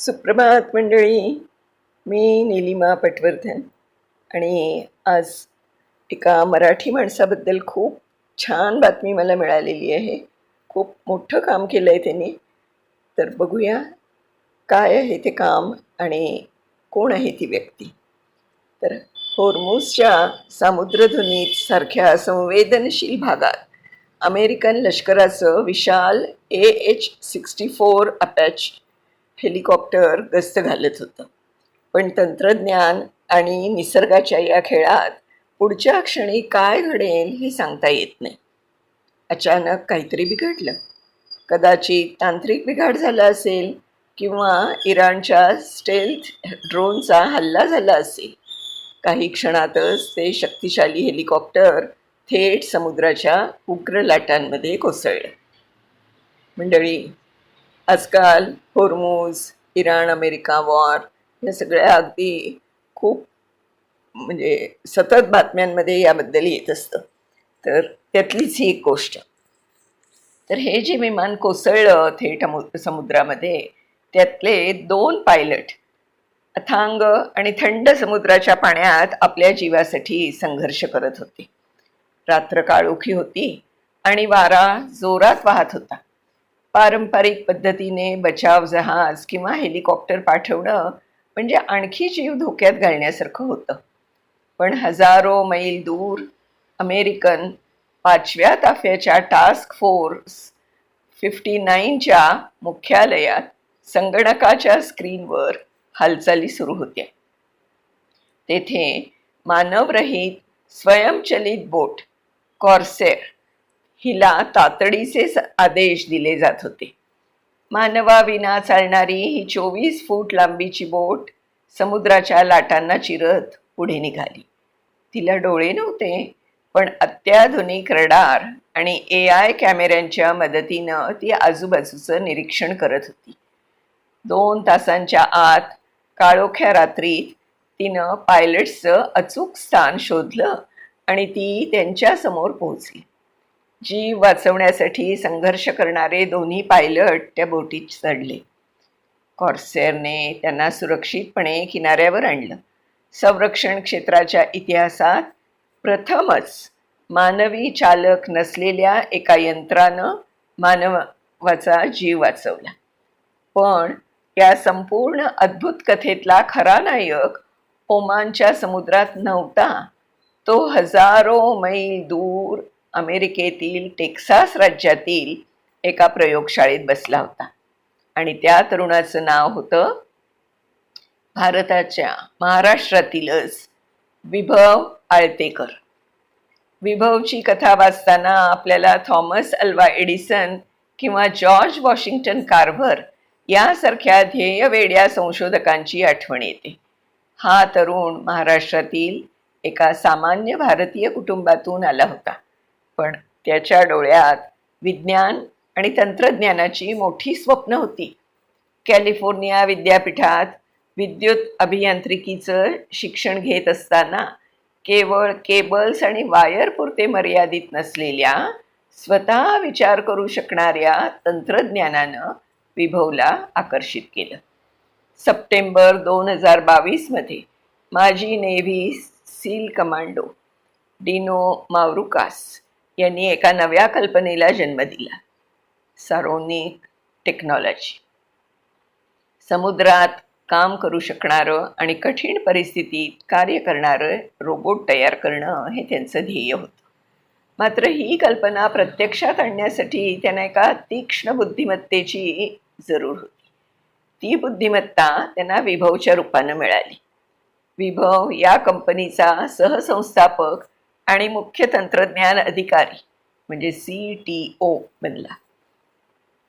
सुप्रभात मंडळी. मी नीलिमा पटवर्धन आणि आज एका मराठी माणसाबद्दल खूप छान बातमी मला मिळालेली आहे. खूप मोठं काम केलं आहे त्यांनी. तर बघूया काय आहे ते काम आणि कोण आहे ती व्यक्ती. तर होर्मुझच्या सामुद्रधुनीत सारख्या संवेदनशील भागात अमेरिकन लष्कराचं विशाल AH-64 अपॅच हेलिकॉप्टर गस्त घालत होतं. पण तंत्रज्ञान आणि निसर्गाच्या या खेळात पुढच्या क्षणी काय घडेल हे सांगता येत नाही. अचानक काहीतरी बिघडलं. कदाचित तांत्रिक बिघाड झाला असेल किंवा इराणच्या स्टेल्थ ड्रोनचा हल्ला झाला असेल. काही क्षणातच ते शक्तिशाली हेलिकॉप्टर थेट समुद्राच्या उग्र लाटांमध्ये कोसळलं. मंडळी, आजकाल होर्मुझ, इराण अमेरिका वॉर या सगळ्या अगदी खूप सतत बातम्यांमध्ये याबद्दल येत असतं. तर त्यातलीच ही एक गोष्ट. तर हे जे विमान कोसळलं थेट समुद्रामध्ये, त्यातले 2 पायलट अथांग आणि थंड समुद्राच्या पाण्यात आपल्या जीवासाठी संघर्ष करत होते. रात्र काळोखी होती आणि वारा जोरात वाहत होता. पारंपरिक पद्धतीने बचाव जहाज किंवा हेलिकॉप्टर पाठवणं म्हणजे आणखी जीव धोक्यात घालण्यासारखं होतं. पण हजारो मैल दूर अमेरिकन 5व्या ताफ्याच्या टास्क फोर्स 59च्या मुख्यालयात संगणकाच्या स्क्रीनवर हालचाली सुरू होत्या. तेथे मानवरहित स्वयंचलित बोट कॉर्सेर हिला तातडीचे आदेश दिले जात होते. मानवाविना चालणारी ही 24 फूट लांबीची बोट समुद्राच्या लाटांना चिरत पुढे निघाली. तिला डोळे नव्हते, पण अत्याधुनिक रडार आणि AI कॅमेऱ्यांच्या मदतीनं ती आजूबाजूचं निरीक्षण करत होती. 2 तासांच्या आत काळोख्या रात्रीत तिनं पायलट्सचं अचूक स्थान शोधलं आणि ती त्यांच्या समोर पोहोचली. जीव वाचवण्यासाठी संघर्ष करणारे दोन्ही पायलट त्या बोटीत चढले. कॉर्सेरने त्यांना सुरक्षितपणे किनाऱ्यावर आणलं. संरक्षण क्षेत्राच्या इतिहासात प्रथमच मानवी चालक नसलेल्या एका यंत्रानं मानवाचा जीव वाचवला. पण या संपूर्ण अद्भुत कथेतला खरा नायक ओमानच्या समुद्रात नव्हता. तो हजारो मैल दूर अमेरिकेतील टेक्सास राज्यातील एका प्रयोगशाळेत बसला होता आणि त्या तरुणाचं नाव होतं भारताच्या महाराष्ट्रातीलच विभव आळतेकर. विभवची कथा वाचताना आपल्याला थॉमस अल्वा एडिसन किंवा जॉर्ज वॉशिंग्टन कार्व्हर यासारख्या ध्येयवेड्या संशोधकांची आठवण येते. हा तरुण महाराष्ट्रातील एका सामान्य भारतीय कुटुंबातून आला होता, पण त्याच्या डोळ्यात विज्ञान आणि तंत्रज्ञानाची मोठी स्वप्न होती. कॅलिफोर्निया विद्यापीठात विद्युत अभियांत्रिकीचं शिक्षण घेत असताना केवळ केबल्स आणि वायर पुरते मर्यादित नसलेल्या स्वतः विचार करू शकणाऱ्या तंत्रज्ञानानं विभवला आकर्षित केलं. सप्टेंबर 2022 माजी नेव्ही सील कमांडो डिनो मावरुकास यांनी एका नव्या कल्पनेला जन्म दिला, सारोनिक टेक्नॉलॉजी. समुद्रात काम करू शकणारं आणि कठीण परिस्थितीत कार्य करणारं रोबोट तयार करणं हे त्यांचं ध्येय होतं. मात्र ही कल्पना प्रत्यक्षात आणण्यासाठी त्यांना एका तीक्ष्ण बुद्धिमत्तेची जरूर होती. ती बुद्धिमत्ता त्यांना विभवच्या रूपानं मिळाली. विभव या कंपनीचा सहसंस्थापक आणि मुख्य तंत्रज्ञान अधिकारी म्हणजे CTO बनला.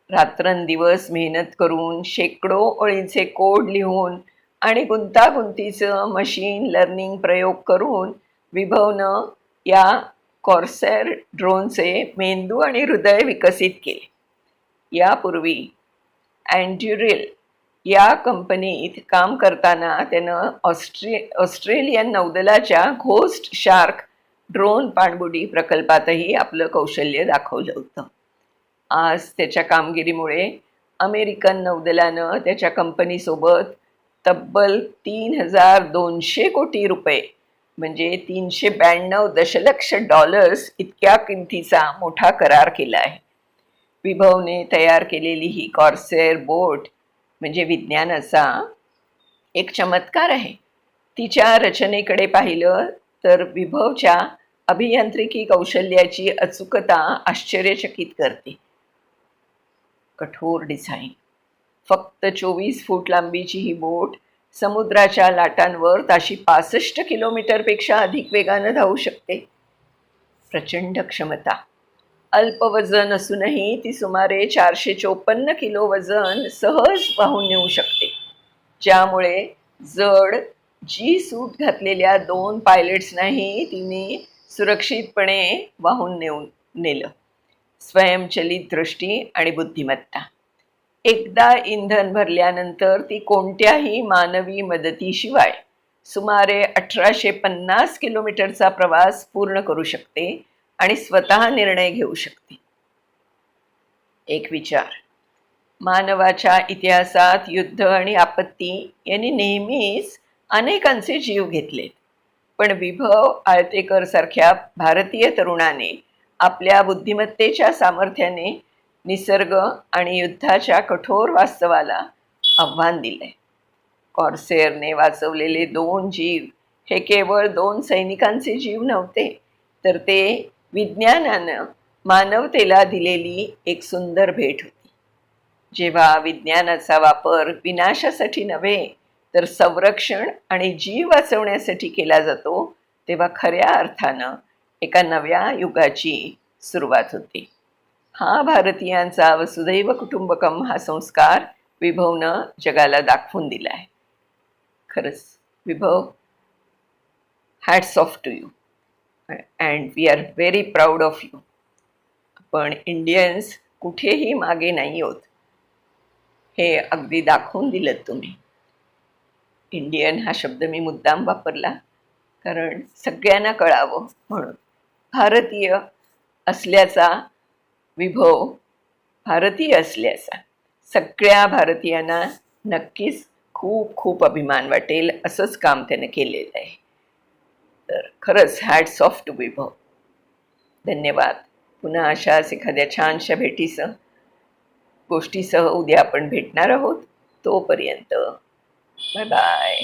रात्रंदिवस मेहनत करून शेकडो ओळींचे कोड लिहून आणि गुंतागुंतीचं मशीन लर्निंग प्रयोग करून विभवनं या कॉर्सेर ड्रोनचे मेंदू आणि हृदय विकसित केले. यापूर्वी अँड्युरेल या कंपनीत काम करताना त्यानं ऑस्ट्रेलियन नौदलाच्या घोस्ट शार्क ड्रोन पाणबुडी प्रकल्पातही आपलं कौशल्य दाखवलं होतं. आज त्याच्या कामगिरीमुळे अमेरिकन नौदलानं त्याच्या कंपनीसोबत तब्बल 3,200 कोटी रुपये म्हणजे 392 दशलक्ष डॉलर्स इतक्या किमतीचा मोठा करार केला आहे. विभवने तयार केलेली ही कॉर्सेर बोट म्हणजे विज्ञानाचा एक चमत्कार आहे. तिच्या रचनेकडे पाहिलं तर विभवच्या अभियांत्रिकी कौशल्याची अचूकता आश्चर्यचकित करते. कठोर डिझाईन, फक्त 24 फूट लांबीची ही बोट समुद्राच्या लाटांवर ताशी 65 किलोमीटरपेक्षा अधिक वेगानं धावू शकते. प्रचंड क्षमता, अल्प वजन असूनही ती सुमारे 454 किलो वजन सहज वाहून नेऊ शकते, ज्यामुळे जड जी सूट घातलेल्या 2 पायलट्सनाही तिने सुरक्षितपणे वाहून नेलं. स्वयंचलित दृष्टी आणि बुद्धिमत्ता. एकदा इंधन भरल्यानंतर ती कोणत्याही मानवी मदतीशिवाय सुमारे 1850 किलोमीटरचा प्रवास पूर्ण करू शकते आणि स्वतः निर्णय घेऊ शकते. एक विचार, मानवाच्या इतिहासात युद्ध आणि आपत्ती यांनी नेहमीच अनेकांचे जीव घेतले, पण विभव आळतेकर सारख्या भारतीय तरुणाने आपल्या बुद्धिमत्तेच्या सामर्थ्याने निसर्ग आणि युद्धाच्या कठोर वास्तवाला आव्हान दिले. कॉर्सेरने वाचवलेले 2 जीव हे केवळ 2 सैनिकांचे जीव नव्हते, तर ते विज्ञानानं मानवतेला दिलेली एक सुंदर भेट होती. जेव्हा विज्ञानाचा वापर विनाशासाठी नव्हे तर संरक्षण आणि जीव वाचवण्यासाठी केला जातो, तेव्हा खऱ्या अर्थानं एका नव्या युगाची सुरुवात होते. हा भारतीयांचा वसुधैव कुटुंबकम हा संस्कार विभवनं जगाला दाखवून दिला आहे. खरंच Vibhav, hats off to you and we are very proud of you. आपण इंडियन्स कुठेही मागे नाही आहोत, हे अगदी दाखवून दिलं तुम्ही. इंडियन हा शब्द मी मुद्दाम वापरला कारण सगळ्यांना कळावं म्हणून. भारतीय असल्याचा विभव, भारतीय असल्याचा सगळ्या भारतीयांना नक्कीच खूप खूप अभिमान वाटेल, असंच काम त्याने केलेलं आहे. तर खरंच हॅट्स ऑफ टू विभव. धन्यवाद. पुन्हा अशाच एखाद्या छानशा गोष्टीसह उद्या आपण भेटणार आहोत. तोपर्यंत बाय बाय.